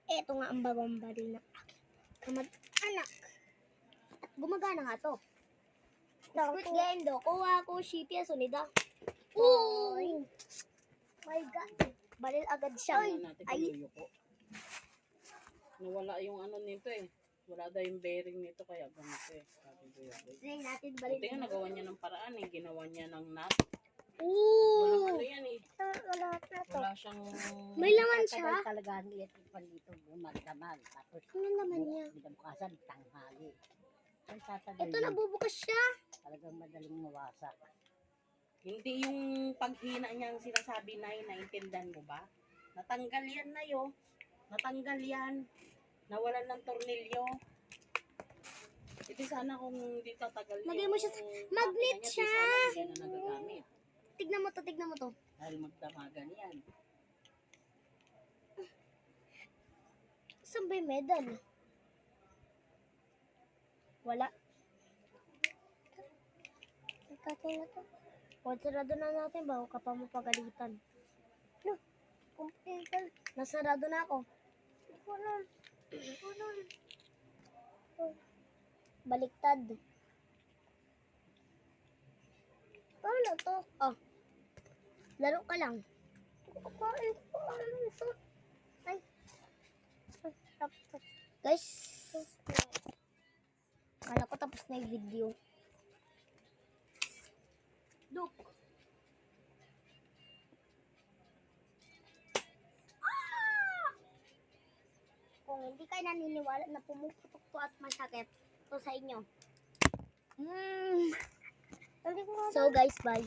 Ito nga ang bagong baril ng aking kamag-anak. At gumagana nga to. Squid game do. Kuha ko shipya sunida. Ooh! My God. Baril agad siya. Ay. Nawala yung ano nito eh. Wala daw yung bearing nito kaya ganito eh. Sabi ko yun. Try natin baril. Buti nga nagawa niya ng paraan eh. Ginawa niya ng nut. Ooh! Walang ano yan eh. Wala siyang... May laman siya. Talaga ang electric dito magdamag. Tapos Ano naman niya? binabukasan, tanghali. Ay, Ito nabubukas siya. Talagang madaling mawasak. Hindi yung paghina niya ang sinasabi na naintindihan mo ba? Natanggal yan na yo. Natanggal yan. Nawalan ng tornilyo. Ito sana kung hindi tatagal Lagay mo siya sa magnet siya. Hindi na nagagamit. Tignan mo to, tignan mo to. Dahil magdamagan yan. Saan ba yung medal? Wala. Ikatin na to. Sarado na natin bago ka pa mapagalitan. No, computer. Nasarado na ako. Baliktad. Paano to? Oh. Laro ka lang. Ay. Guys. Kala ko tapos na yung video. Look. Kung hindi kayo naniniwala na pumuputok to at masakit, to sa inyo. So guys, bye.